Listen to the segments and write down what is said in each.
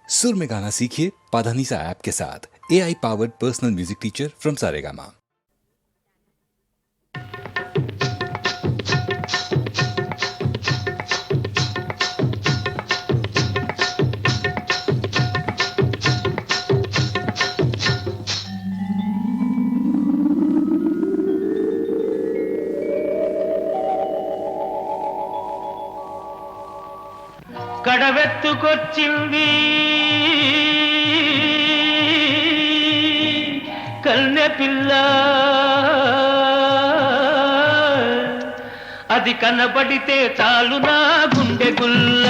सुर में गाना सीखिए पाधानीसा ऐप के साथ। AI powered personal music teacher from Saregama. కడవెత్తుకొచ్చింది కన్నె పిల్ల, అది కనబడితే చాలు నా గుండె గుల్ల.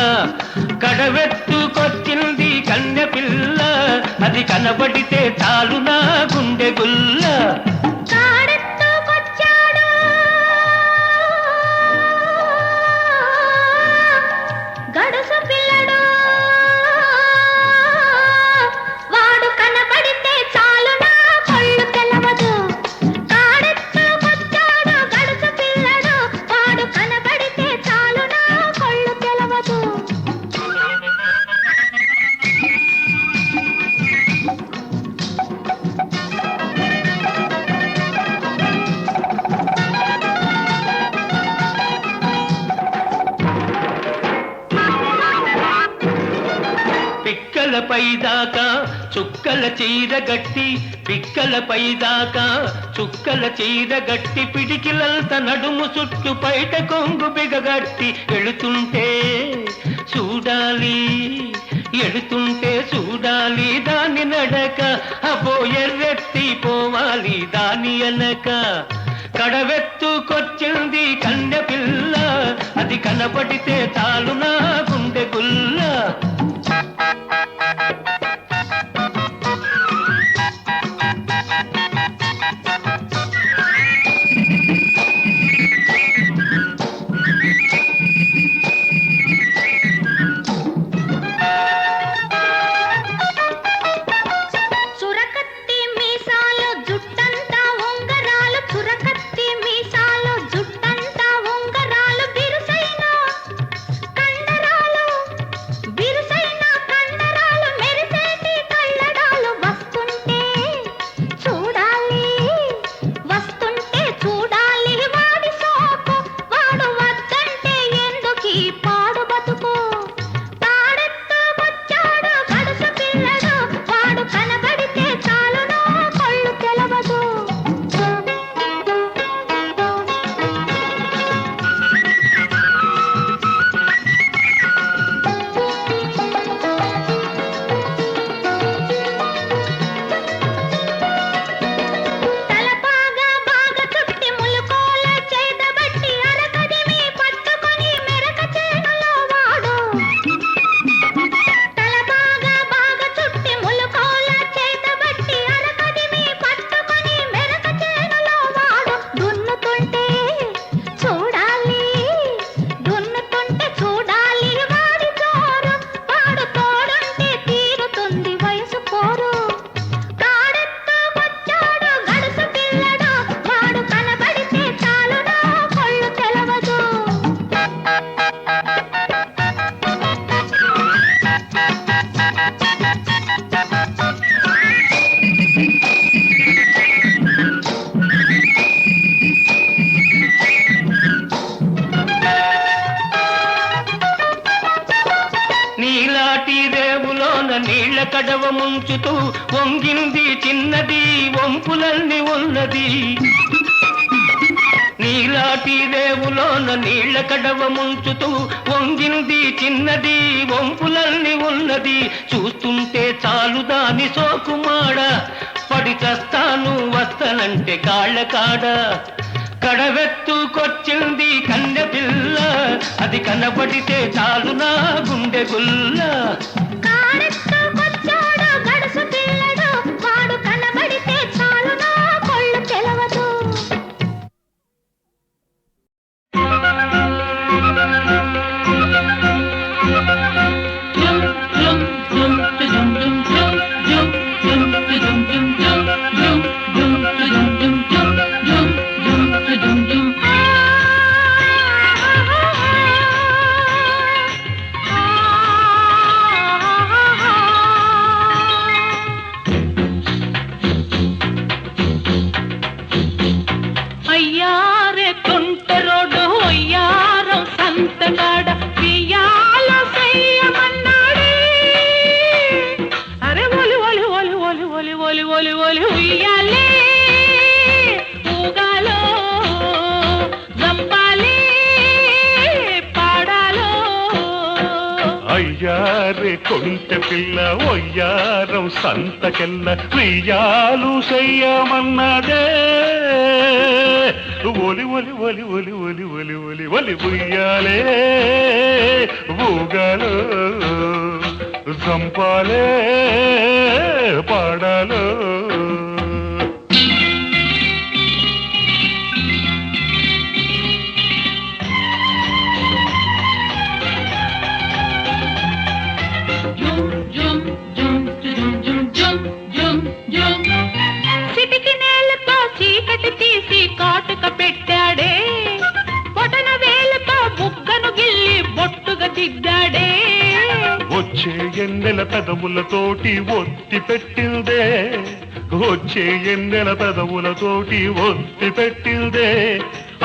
కడవెత్తుకొచ్చింది కన్నె పిల్ల, అది కనబడితే చాలు నా గుండె గుల్ల. పిక్కలపై దాకా చుక్కల చీర గట్టి, పిక్కలపై దాకా చుక్కల చీర గట్టి, పిడికిలంత నడుము చుట్టు పైట కొంగు బిగగట్టి ఎడుతుంటే చూడాలి, ఎడుతుంటే చూడాలి దాని నడక. అబో ఎర్రెత్తి పోవాలి దాని అనక. కడవెత్తుకొచ్చింది కన్నె పిల్ల, అది కనబడితే చాలు నా గుండె గుల్ల. నీళ్ల కడవ ముంచుతూ వంగింది చిన్నది, వంపులన్నీ ఉన్నది. నీలాటి రేవులోన నీళ్ల కడవ ముంచుతూ వంగింది చిన్నది, వంపులన్నీ ఉన్నది. చూస్తుంటే చాలు దాని సోకుమాడ, పడి చస్తాను వస్తనంటే కాళ్ళ కాడ. కడవెత్తుకొచ్చింది కన్నె పిల్ల, అది కనబడితే చాలు నా గుండె గుల్ల. కొంటె పిల్ల ఒయ్యారం సంతకెల్ల వెయ్యాలు చెయ్యమన్నదే ఒలి ఒలి ఒలి ఒలి ఒలి ఒలి ఒలి ఒలి ఉయ్యాలే ఊగాలో చంపాలే పాడాలో సిటికి నేలతో చీకటి తీసి కాటుక పెట్టాడే బొటన వేలతో బుగ్గను గిల్లి బొట్టుగా దిద్దాడే వచ్చే ఎన్నెల పెదవులతోటి ఒత్తి పెట్టిందే వచ్చే ఎన్నెల పెదవులతోటి ఒత్తి పెట్టిందే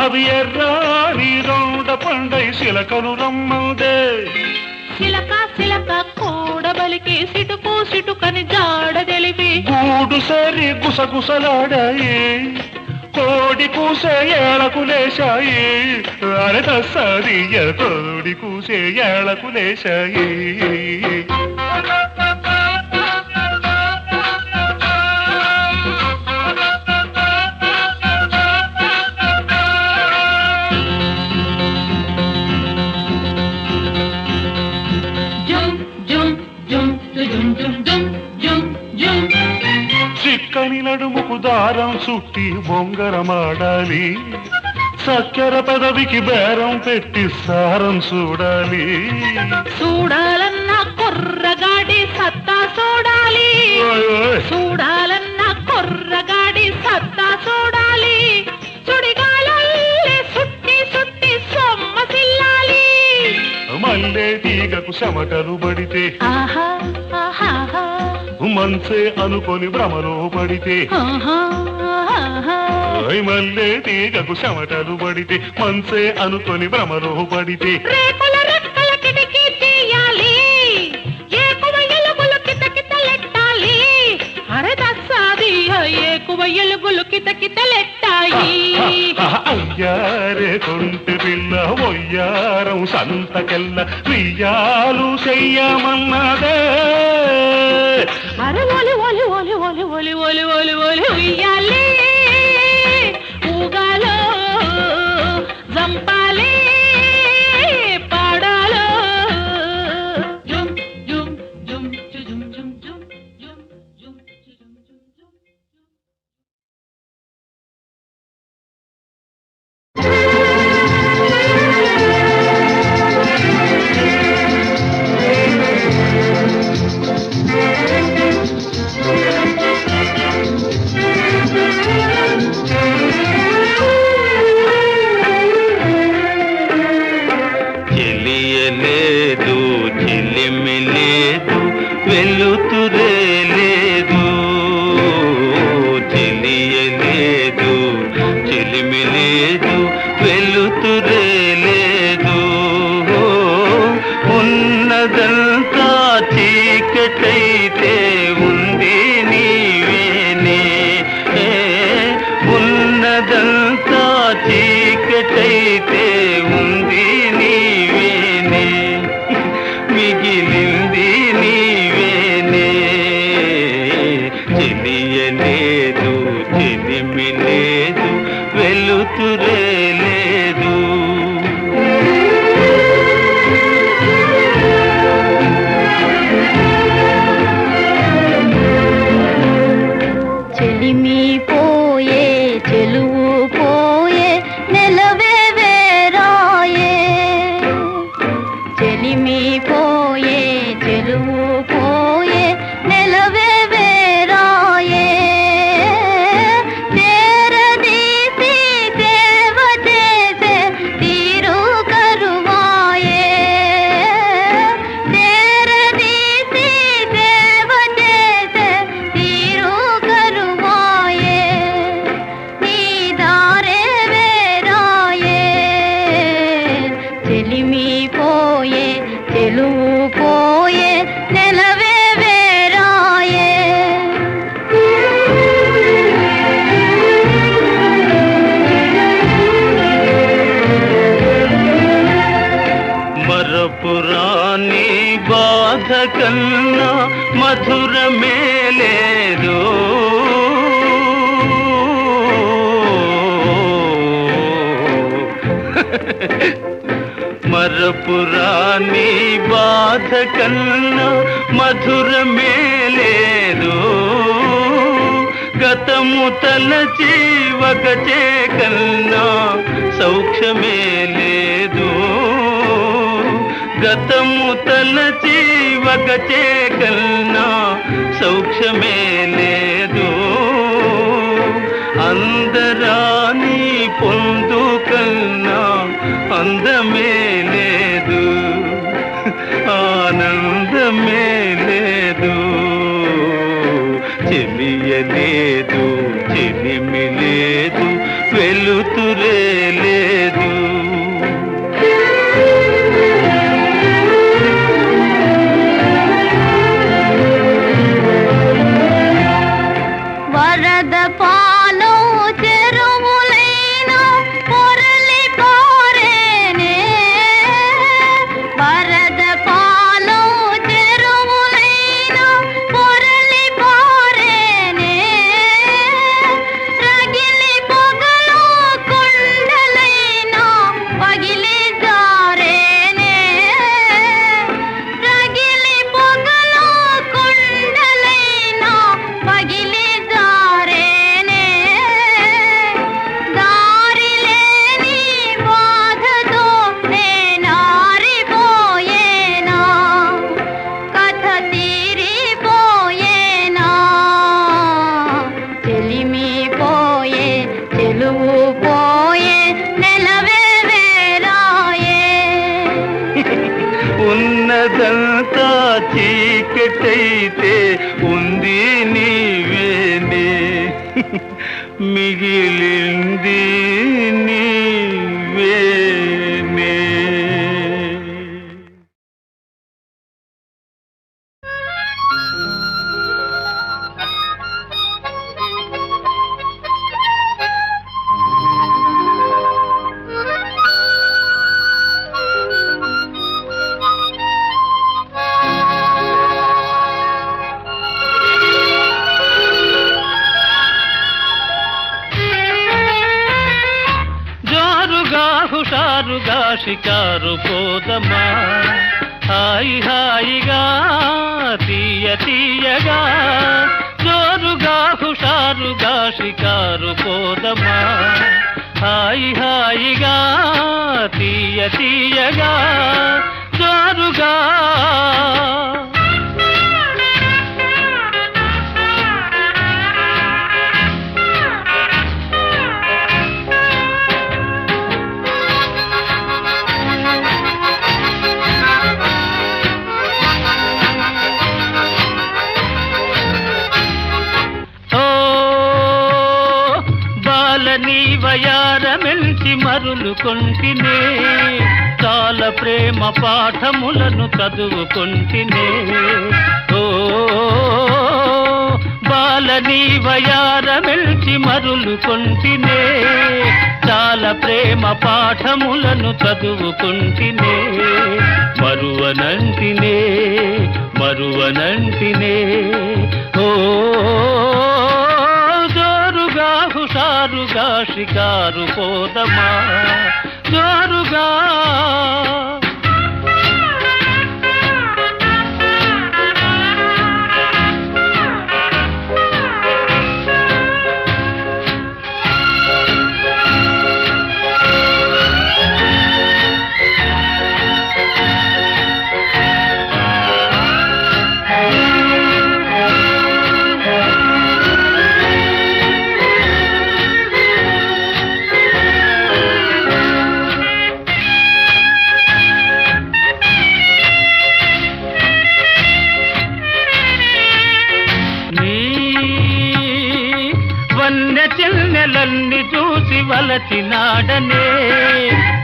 అవి ఎర్రాని రౌండ పండై శిలకను రమ్మందే సిలక సిలక కూడబలికి సిటుకు సిటుకని జాడ తెలిపి గూడు సరి గుసగుసలాడాయి కోడి కూసే ఏళకు లేశాయి అరే తస్సదియ కోడి కూసే ఏళకు లేశాయి చిక్కని నడుముకు దారం చుట్టి బొంగరమాడాలి చక్కెర పదవికి బేరం పెట్టి సారం చూడాలి చూడాలన్న కుర్రగాడి సత్తా చూడాలి చూడాలన్న కుర్రగాడి సత్తా చూడాలి సుడిగాలల్లే సుట్టి సుట్టి సొమ్మసిల్లాలి మల్లె తీగకు చెమటలు పడితే ఆహా ఆహా మంచే అనుకొని భ్రమలో పడితే మల్లె తీగకు చెమటలు పడితే మంచే అనుకొని భ్రమలో పడితే రేకుల రెక్కల కిటికీ తీయాలి ఏకువ ఎలుగులు కితకితలెట్టాలి అరే దస్సాది ఏకువ ఎలుగులు కితకితలెట్టాయి అయ్యారే కొంటె పిల్ల ఒయ్యారం సంతకెల్ల వియ్యాలు చెయ్యమన్నదే అరే ఒలి ఒలి ఒలి ఒలి ఒలి ఒలి ఒలి ఒలి ఉయ్యాలి ఊగాలో జంపాలి పాడాలో జుమ్ జుమ్ జుమ్ జుమ్ జుమ్ జుమ్ జుమ్ జుమ్ జుమ్ చెలియలేదు చెలిమి లేదు వెలుతురే లేదు చెలియలేదు చెలిమి లేదు వెలుతురే లేదు ఉన్నదంతా చీకటైతే ఉంది నీవేనే ఉన్నదంతా చీకటైతే ఉంది నీవేనే మిగిలింది నీవేనే కన్నా మధురమే లేదు. మరపురాని బాధ కన్నా మధురమే లేదు. గతము తలచి వగచే కన్నా సౌఖ్యమే లేదు. గతము తలచి వగచే కన్నా సౌఖ్యమే లేదు. అందరాని పొందు కన్నా అందమే లేదు. ఆనందమే లేదు. చెలియలేదు, చెలిమి లేదు, వెలుతురే లేదు. వరద పాలు చెరువులైన పొరలి పారేనే. వరద పాలు చెరువులైన పొరలి పారేనే. రగిలి పొగలు కొండలైన పగిలి జారేనే. రగిలి పొగలు కొండలైన పగిలి జారేనే. దారి లేని బాధతో నేనారిపోయేనా. కథ తీరిపోయేనా. చెలిమి పోయే, చెలువు పోయే, నెలవే వేరాయే. ఉన్నదంతా చీకటైతే ఉంది నీవేనే. మిగిలింది నీవేనే. జోరుగా హుషారుగా షికారు పోదమా. హాయి హాయిగా తీయ తీయగా. జోరుగా హుషారుగా షికారు పోదమా. హాయి హాయిగా తీయ తీయగా. జోరుగా వయారమెల్చి మరులుకొంటినే. చాలా ప్రేమ పాఠములను చదువుకొంటినే. ఓ బాలని వయారమెల్చి మరులుకొంటినే. చాలా ప్రేమ పాఠములను చదువుకొంటినే. మరువనంటినే, మరువనంటినే. ఓ హుషారుగా షికారు పోదమా. జోరుగా చెల్లెలన్ని చూసి వలచినాడనే.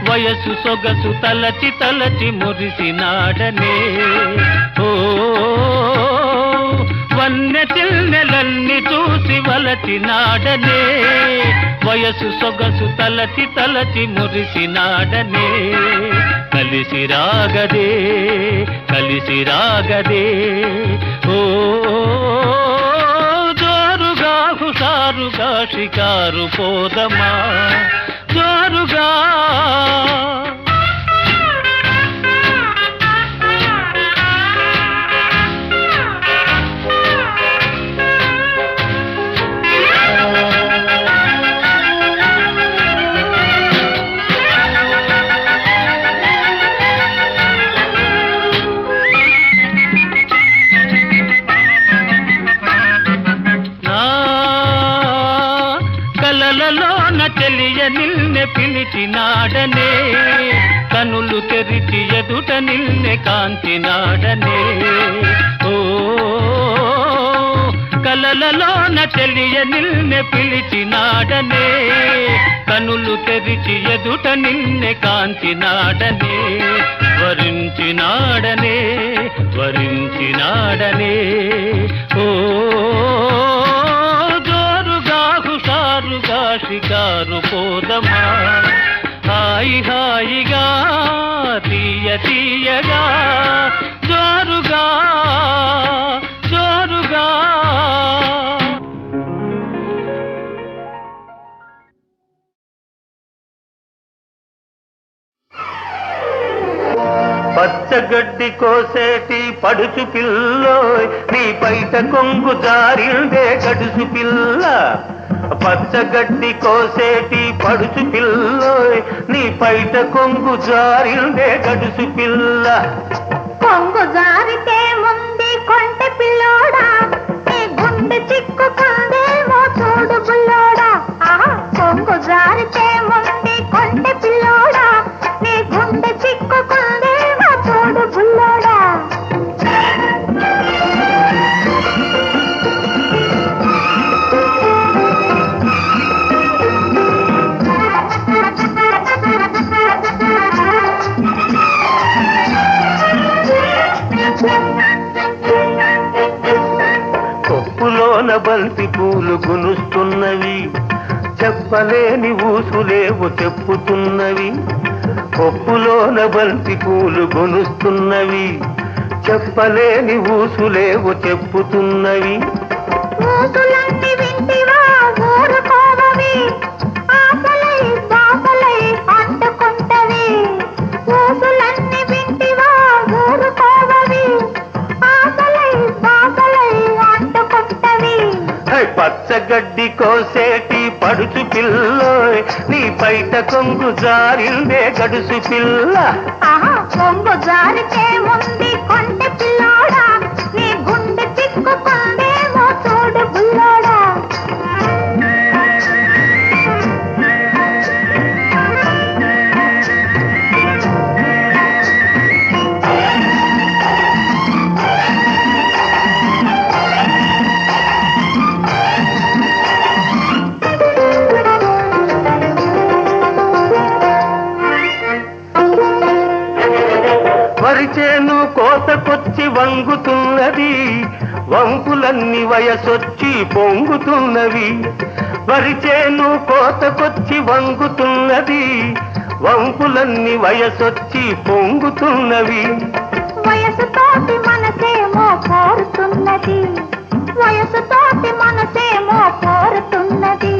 వయసు సొగసు తలచి తలచి మురిసినాడనే. ఓ వన్నె చెల్లెలన్ని చూసి వలచినాడనే. వయసు సొగసు తలచి తలచి మురిసినాడనే. కలిసి రాగదే కలిసి రాగదే ఓ జోరుగా హుషారుగా షికారు పోదమా జోరుగా కలలలోన తెలియ నిన్నే పిలిచినాడనే కనులు తెరిచి ఎదుట నిన్నే కాంచినాడనే ఓ కలలలోన తెలియ నిన్నే పిలిచినాడనే కనులు తెరిచి ఎదుట నిన్నే కాంచినాడనే వరించినాడనే వరించినాడనే ఓ హుషారుగా షికారు పోదమా హాయి హాయిగా తీయ తీయగా జోరుగా జోరుగా పచ్చగడ్డి కోసేటి పడుచు పిల్లోయ్ నీ బయట కొంగు జారిందే గడుసు పిల్ల పచ్చగడ్డి కోసేటి పడుచు పిల్లోయ్ నీ బయట కొంగు జారిందే గడుసు పిల్ల కొంగు జారితే ముందు కొంటె పిల్లోడా నీ గుండె చిక్కుకుందేమో చూడు బుల్లోడా కొంగు జారితే ముందు కొంటె పిల్లోడా నీ గుండె చిక్కుకుందేమో చూడు బుల్లోడా కొప్పులోన బంతి పూలు గునుస్తున్నవి చెప్పలేని ఊసులేవు చెప్పుతున్నవి కొప్పులోన బంతి పూలు గునుస్తున్నవి చెప్పలేని ఊసులేవు చెప్పుతున్నవి ఊసులన్నీ వింటివా ఊరుకోవవి ఆశలై బాసలై అంటుకుంటవి ఊసులన్నీ వింటివా ఊరుకోవవి ఆశలై బాసలై అంటుకుంటవి పచ్చగడ్డి కోసేటి పడుచు పిల్లోయ్ నీ బయట కొంగు జారిందే గడుసు పిల్ల కొంగు జారితే ముందు కొంటె పిల్లోడా నీ గుండె చిక్కుకుందేమో చూడు బుల్లోడా వరిచేను కోతకొచ్చి వంగుతున్నది వంపులన్నీ వయసొచ్చి పొంగుతున్నవి వరిచేను కోతకొచ్చి వంగుతున్నది వంపులన్నీ వయసొచ్చి పొంగుతున్నవి వయసుతోటి మనసేమో కోరుతున్నది వయసుతోటి మనసేమో కోరుతున్నది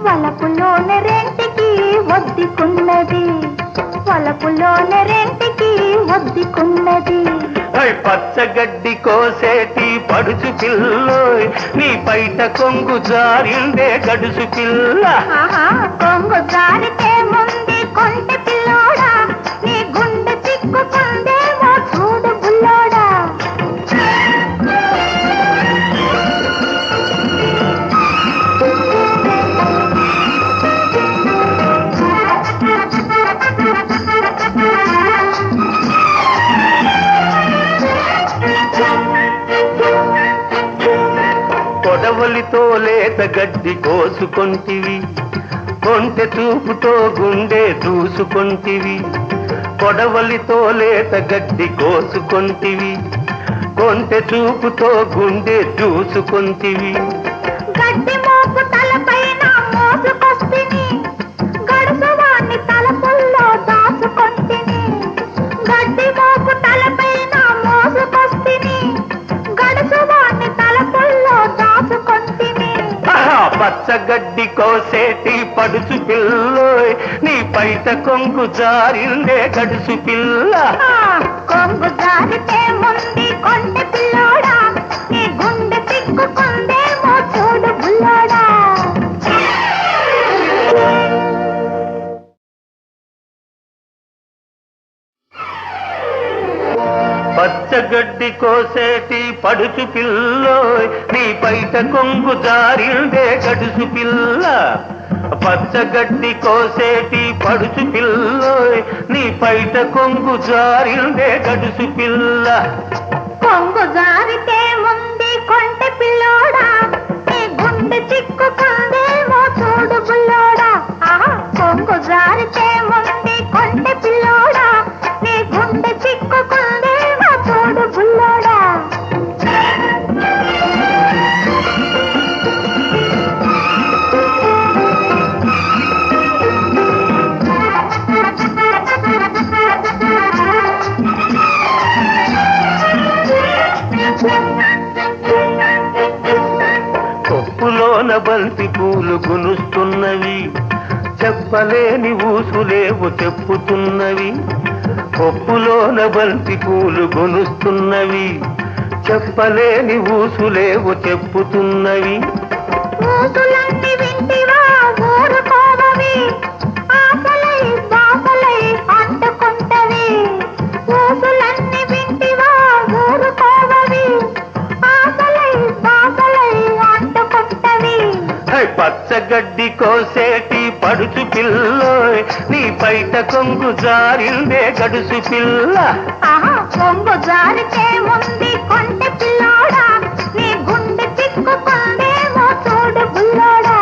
వలపులోని రెంటికి ఒద్దుకున్నది వలపులోని రెంటికి ఒద్దుకున్నది పచ్చగడ్డి కోసేటి పడుచు పిల్లోయ్ నీ బయట కొంగు జారిందే గడుసు పిల్ల కొంగు జారితే ముందు కొంటె పిల్లోడా నీ గుండె చిక్కుకుందేమో చూడు బుల్లోడా కొడవలితో లేత గడ్డి కోసుకొంటివి కొంటె చూపుతో గుండె దూసుకొంటివి కొడవలితో లేత గడ్డి కోసుకొంటివి కొంటె చూపుతో గుండె దూసుకొంటివి గడ్డి మోపు తలపైన మోసుకొస్తిని గడుసువాణ్ణి తలపుల్లో దాచుకొంటిని పచ్చగడ్డి కోసేటి పడుచు పిల్లోయ్ నీ పైట కొంగు జారిందే గడుసు పిల్ల. కొంగు జారితే ముందు కొంటె పిల్లోడా నీ గుండె చిక్కుకుందేమో చూడు బుల్లోడా. పచ్చగడ్డి కోసేటి పడుచు పిల్లోయ్ నీ పైట కొంగు జారిందే గడుసు పిల్ల. పచ్చగడ్డి కోసేటి పడుచు పిల్లోయ్ నీ పైట కొంగు జారిందే గడుసు పిల్ల. కొంగు జారితే ముందు కొంటె పిల్లోడా నీ గుండె చిక్కుకుందేమో చూడు బుల్లోడా. కొంగు జారితే ముందు కొంటె పిల్లోడా నీ గుండె చిక్కుకుందేమో చూడు బుల్లోడా. కొప్పులోన బంతి పూలు గునుస్తున్నవి చెప్పలేని ఊసులేవు చెప్పుతున్నవి. కొప్పులోన బంతి పూలు గునుస్తున్నవి చెప్పలేని ఊసులేవు చెప్పుతున్నవి. ఊసులన్నీ వింటివా ఊరుకోవవి ఆశలై బాసలై అంటుకుంటవి. ఊసులన్నీ వింటివా ఊరుకోవవి ఆశలై బాసలై అంటుకుంటవి. పచ్చగడ్డి కోసేటి పడుచు పిల్లోయ్ నీ పైట కొంగు జారిందే గడుసు పిల్ల. కొంగు జారితే ముందు కొంటె పిల్లోడా నీ గుండె చిక్కుకుందేమో చూడు బుల్లోడా.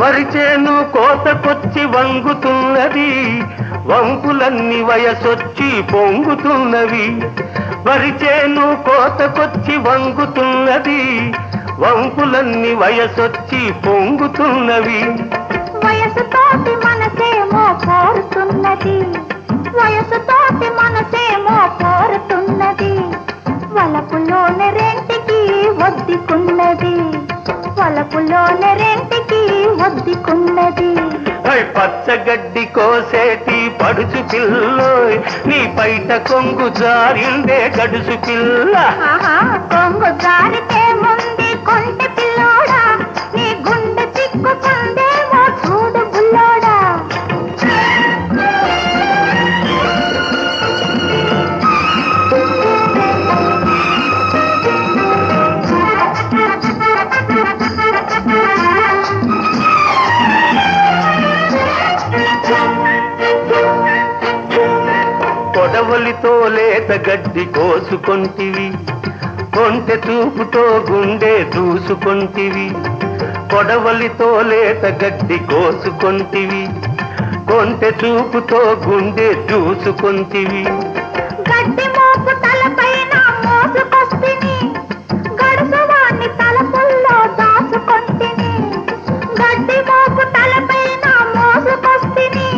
వరిచేను కోతకొచ్చి వంగుతున్నది వంపులన్నీ వయసొచ్చి పొంగుతున్నవి. వరిచేను కోతకొచ్చి వంగుతున్నది వంపులన్నీ వయసొచ్చి పొంగుతున్నవి. వయసుతోటి మనసేమో కోరుతున్నది వయసుతోటి మనసేమో కోరుతున్నది. వలపులోని రెంటికి ఒద్దుకున్నది వలపులోని రెంటికి ఒద్దుకున్నది. పచ్చగడ్డి కోసేటి పడుచు పిల్లోయ్ నీ పైట కొంగు జారిందే గడుసు పిల్ల. కొంగు జారితే ముందు కొంటె పిల్లోడా నీ గుండె చిక్కుకుందేమో చూడు బుల్లోడా. కొడవలితో లేత గడ్డి కోసుకొంటివి కొంటె చూపుతో గుండె దూసుకొంటివి. కొడవలితో లేత గడ్డి కోసుకొంటివి కొంటె చూపుతో గుండె దూసుకొంటివి. గడ్డి మోపు తలపైన మోసుకొస్తిని గడుసువాణ్ణి తలపుల్లో దాచుకొంటిని. గడ్డి మోపు తలపైన మోసుకొస్తిని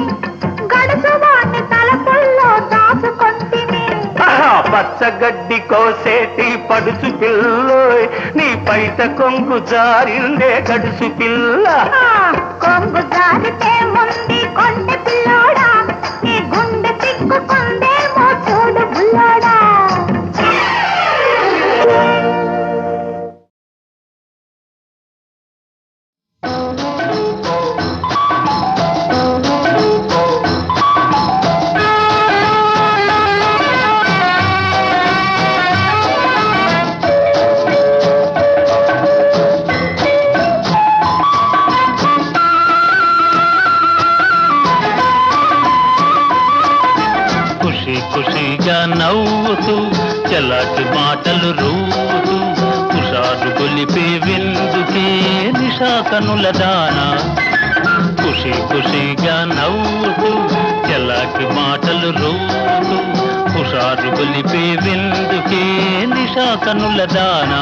గడుసువాణ్ణి తలపుల్లో దాచుకొంటిని. పచ్చగడ్డి కోసేటి పడుచు పిల్లోయ్ నీ పైట కొంగు జారిందే గడుసు పిల్ల. కొంగు జారితే ముందు కొంటె పిల్లోడా నీ గుండె చిక్కుకుందేమో చూడు బుల్లోడా. ఖుషిగా నవ్వుతూ చలాటి మాటలు రూతూ కుషాడు గొలిపే విందుకే నిషా కనుల దానా. ఖుషిగా నవ్వుతూ చలాటి మాటలు రూతూ హుషారు గొలిపే విందుకే నిషా కనుల దానా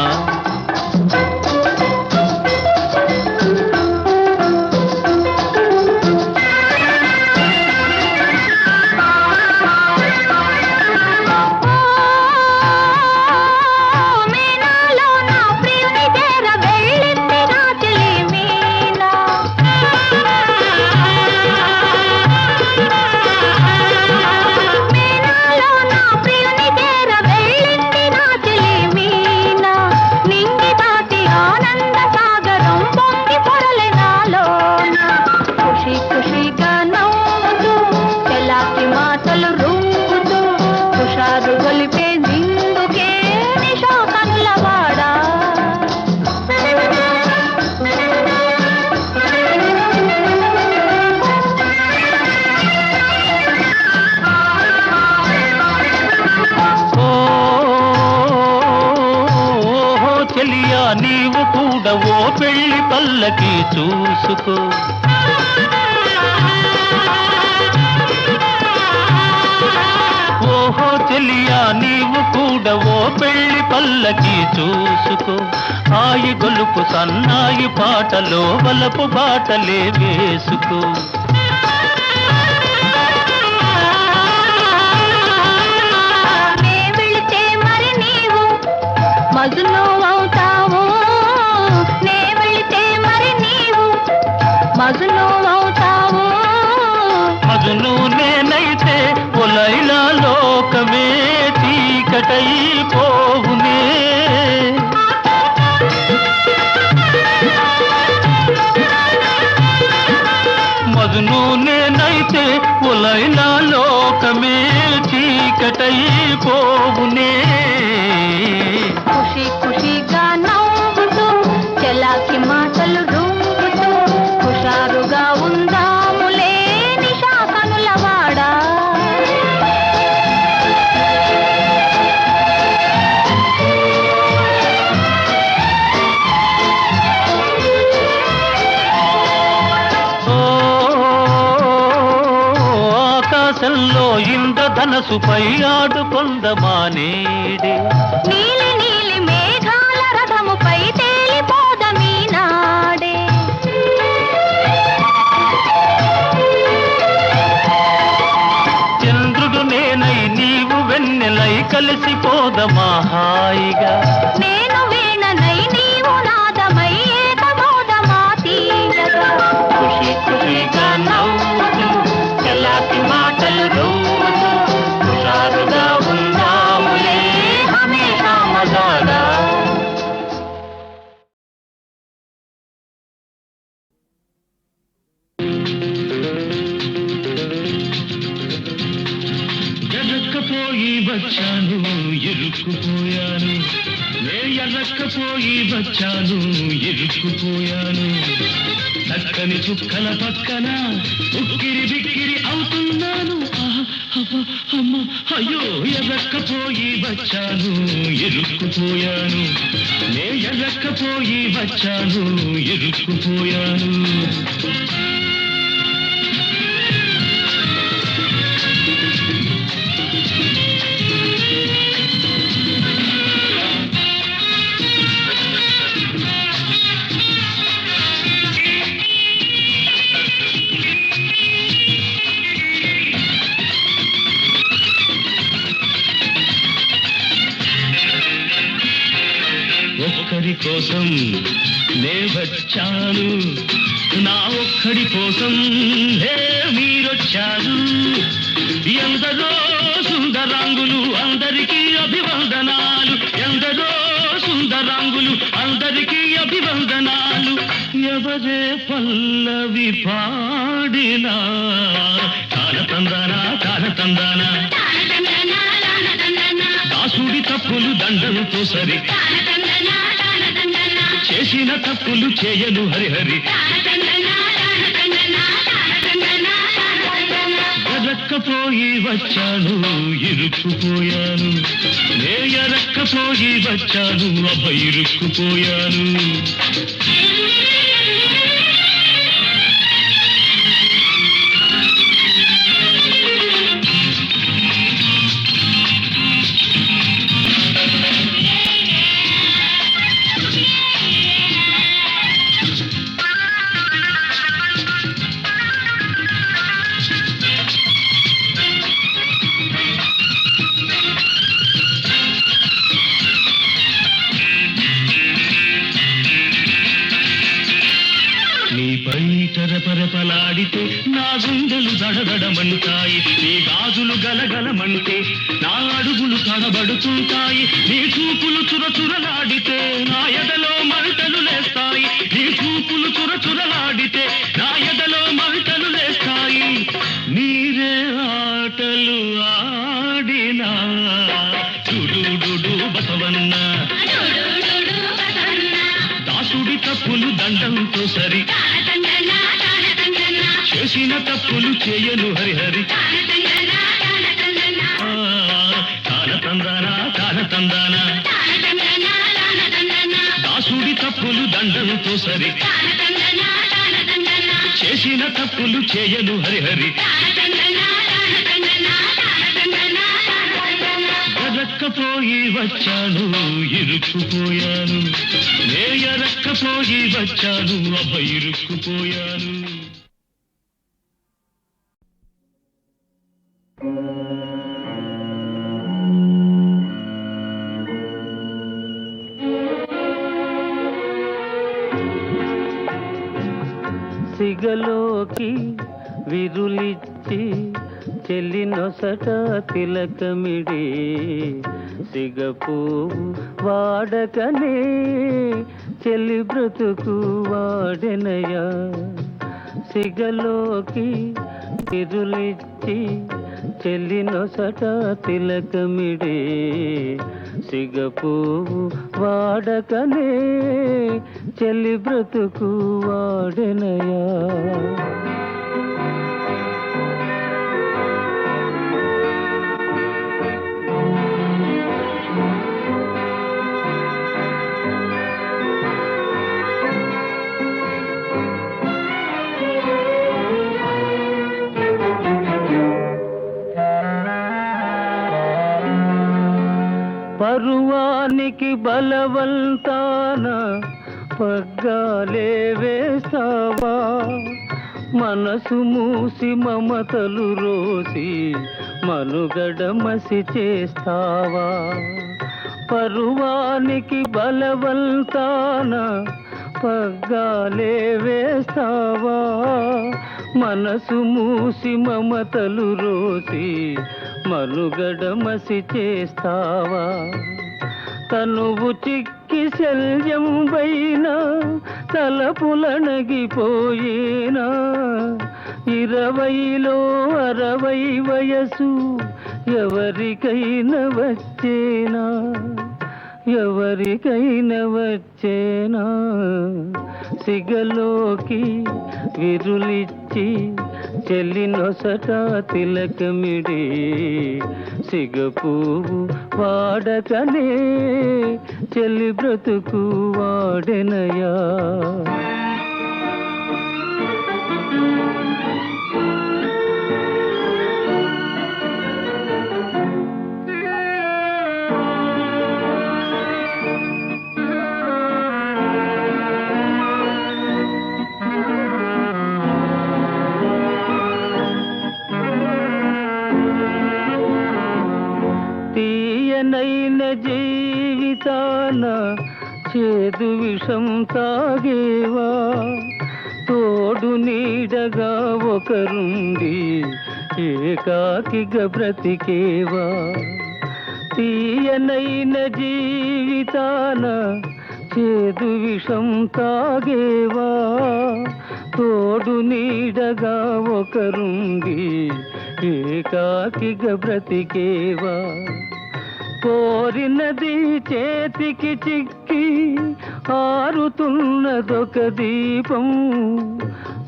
నీవు కూడా ఓ పెళ్లి పల్లకి చూసుకో ఓహో చెలియా నీవు కూడా ఓ పెళ్లి పల్లకి చూసుకో హాయి గొలుపు సన్నాయి పాటలో వలపు బాటలే వేసుకో మజును అవుతావు నే వెళితే మరి నీవు మజును అవుతావు మజును నేనైతే ఒలైలా లోకమే చీకటై పోవునే మజును నేనైతే ఒలైలా లోకమే చీకటై పోవునే ఖుషి ఖుషిగా నవ్వుతూ చెలాకి మాటలు రూపుతూ హుషారుగా ఉందాములే నిషా కనులవాడా ఆకాశంలో ఇంద్రధనసుపై ఆడుకొందమానేడే నీలి నీలి మేఘాల రథముపై తేలిపోదమీ నాడే చంద్రుడు నేనై నీవు వెన్నెలై కలిసిపోదమా హాయిగా నేను వీణనై నీవు నాదమై ఏకమోదమా తీయగా ఖుషి ఖుషిగా నవ్వుతూ చెలాకి మాటలు రూపుతూ హుషారుగా ఉందాములే హమేషా మజాగా ఎర్రక్కపోయి వచ్చాను ఇరుక్కుపోయాను నే ఎర్రక్కపోయి వచ్చాను ఇరుక్కుపోయాను చక్కని చుక్కల పక్కన ఉక్కిరి బిక్కిరి అవుతున్నాను అమ్మ అయ్యో ఎర్రక్కపోయి వచ్చాను ఇరుక్కుపోయాను నే ఎర్రక్కపోయి వచ్చాను ఇరుక్కుపోయాను ఒక్కరి కోసం నే వచ్చాను నా ఒక్కడి కోసం హే మీరొచ్చారు ఎందరో సుందరాంగులు అందరికీ అభివందనాలు ఎందరో సుందరాంగులు అందరికీ అభివందనాలు ఎవరే పల్లవి పాడినా తానతందానా తానతందానా దాసుడి తప్పులు దండలతో సరి చేసిన తప్పులు చేయను హరిహరి ఎరక్కపోయి వచ్చాను ఇరుక్కుపోయాను నే ఎరక్కపోయి వచ్చాను అబ్బ ఇరుక్కుపోయాను పడితే నా గుండెలు దడదడమంటాయి, నీ గాజులు గలగలమంటే నా అడుగులు తడబడుతుంటాయి, నీ చూపులు చురచురలాడితే నా ఎదలో మంటలు లేస్తాయి, నీ చూపులు చురచురలాడితే నా ఎదలో మంటలు లేస్తాయి. నీరే ఆటలు ఆడినా చుడు బసవన్న, దాసుడి తప్పులు దండంతో సరి, చేసిన తప్పులు చేయను హరిహరి. తాన దాసుడి తప్పులు దండంతో సరి, చేసిన తప్పులు చేయను హరిహరి. ఎరక్కపోయి వచ్చాను ఇరుక్కుపోయాను, నే ఎరక్కపోయి వచ్చాను అబ్బ ఇరుక్కుపోయాను. సిగలోకి విరులిచ్చి చెల్లినొసట తిలకమిడి, సిగపువ్వు వాడకనే చెల్లి బ్రతుకు వాడెనయా. సిగలోకి విరులిచ్చి చెల్లినొసట తిలకమిడి, సిగపువ్వు వాడకనే చెల్లి బ్రతుకు వాడెనయా. పరువానికి బలవంతాన పగ్గాలే వేస్తావా, మనసు మూసి మమతలు రోసి మనుగడ మసి చేస్తావా. పరువానికి బలవంతాన పగ్గాలే వేస్తావా, మనసు మూసి మమతలు రోసి మనుగడ మసి చేస్తావా. తనువు చిక్కి శల్యం పైన తలపులనగిపోయేనా, 20లో 60 వయసు ఎవరికైనా వచ్చేనా, ఎవరికైనా వచ్చేనా. సిగలోకి విరులిచ్చి చెల్లినొసట తిలకమిడి, సిగపువ్వు వాడకనే చెల్లి బ్రతుకు వాడెనయా. తీయనైన జీవితాన చేదు విషం తాగేవా, తోడు నీడగా ఒకరుండి ఏకాకిగా బ్రతికేవా. తీయనైన జీవితాన చేదు విషం తాగేవా, తోడు నీడగా ఒకరుండి ఏకాకిగా బ్రతికేవా. కోరినది చేతికి చిక్కి ఆరుతున్నదొక దీపం,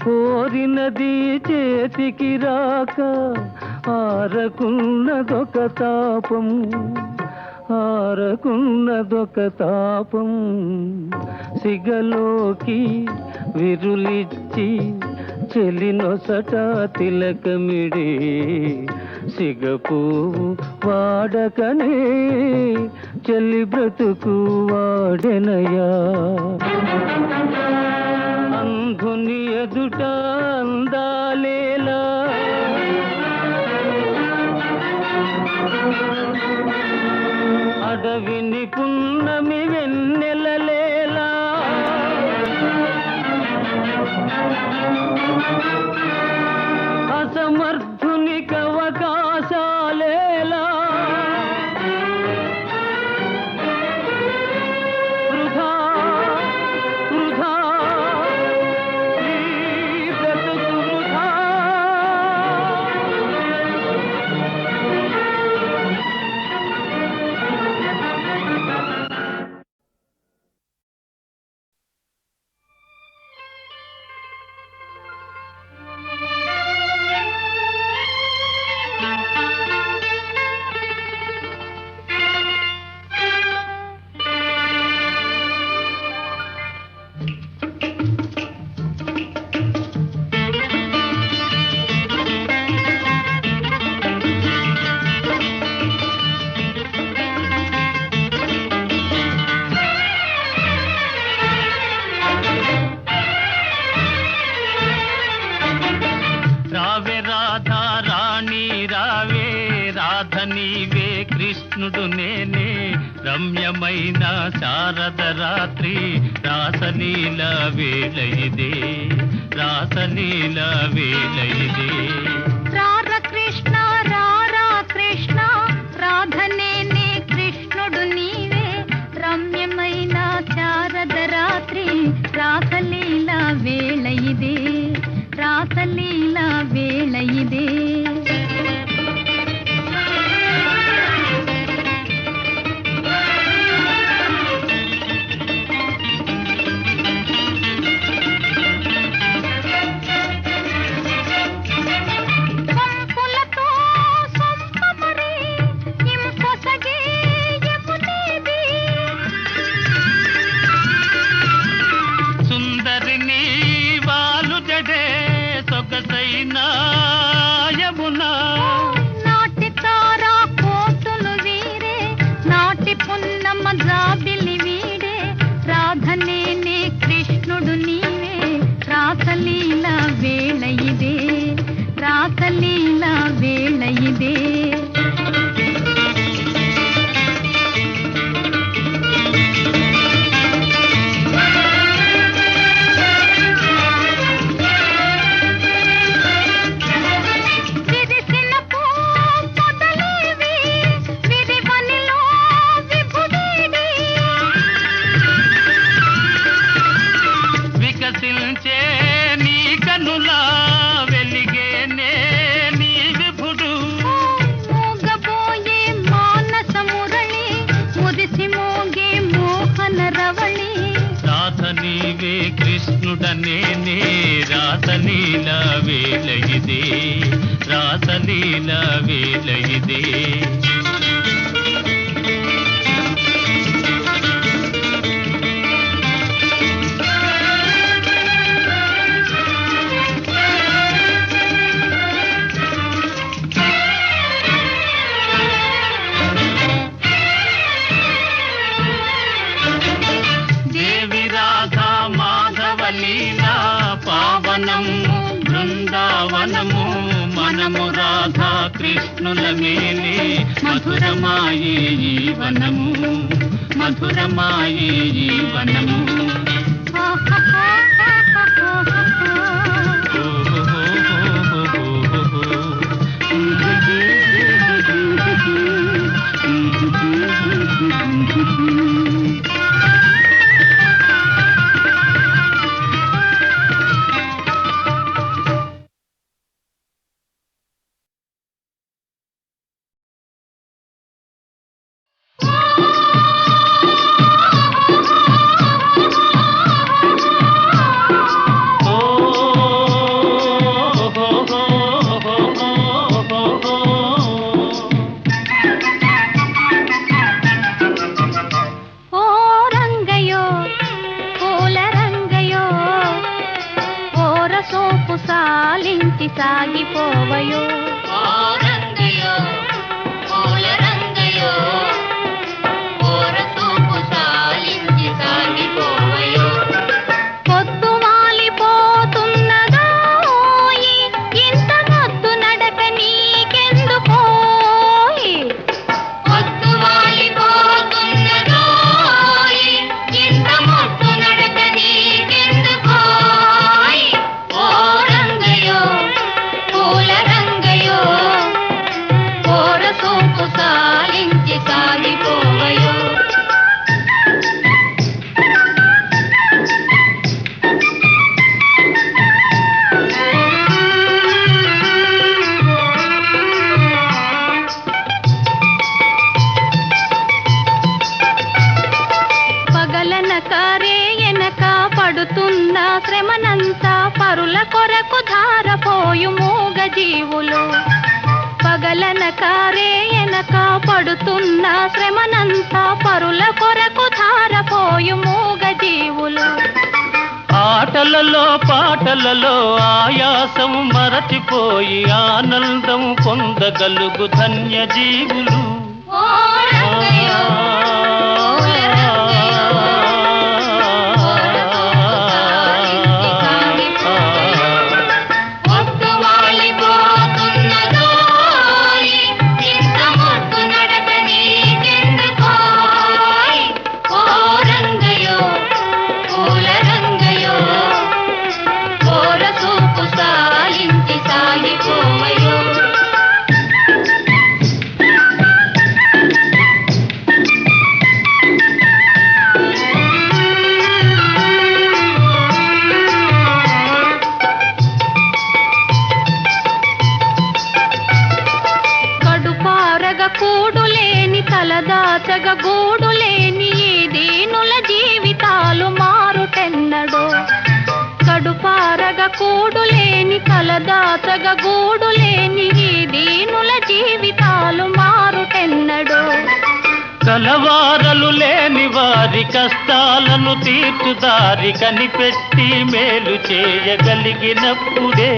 కోరినది చేతికి రాక ఆరకున్నదొక తాపం, ఆరకున్నదొక తాపం. సిగలోకి విరులిచ్చి చెల్లినొసట తిలకమిడి, సిగపువ్వు వాడకనే చెల్లి బ్రతుకు వాడెనయా. అంధుని ఎదుట అందాలేలా, అడవిని పున్నమి వెన్నెలలేలా, రాధ నీవే కృష్ణుడు నేనే రమ్యమైన శారద రాత్రి రాసలీల వేళ ఇదే రాసలీల వేళ ఇదే రార కృష్ణ రారా కృష్ణ రాధనేనే కృష్ణుడు నీవే రమ్యమైన శారద రాత్రి రాసలీల వేళ ఇదే రాసలీల వేళ ఇదే జాబిలి వీడే రాధనేనే కృష్ణుడు నీవే రాసలీల వేళ ఇదే రాసలీల వేళ ఇదే కృష్ణుడనేనే రాసలీల వేళ ఇదే రాసలీల వేళ ఇదే బృందావనము మనము రాధా కృష్ణుల మేలే మధురమాయే జీవనము మధురమాయే జీవనము సాగిపోవయో పొద్దు వాలిపోతున్నదా ఇంత మద్దు నడక నీకెందుకోయి పొద్దు వాలిపోతున్నదా ఇంత మద్దు నడక నీకెందుకోయి ఓ రంగయో పూల రంగయో ఓర సోపు సాలించి సాగిపోవయో పడుతున్న శ్రమనంతా పరుల కొరకు ధారపోయు మూగ జీవులు పగలన కారే ఎనక పడుతున్న శ్రమనంతా పరుల కొరకు ధారపోయు మూగ జీవులు ఆటలలో పాటలలో ఆయాసం మరచిపోయి ఆనందం పొందగలుగు ధన్య జీవులు పొద్దు వాలిపోతున్నదో ఇంత తలదాచగ గూడు లేని ఈ దీనుల జీవితాలు మారుటెన్నడో కడుపారగ కూడు లేని తలదాచగ గూడు లేని ఈ దీనుల జీవితాలు మారుటెన్నడో కలవారలు లేని వారి కష్టాలను తీర్చుదారి కనిపెట్టి మేలు చేయగలిగినప్పుడే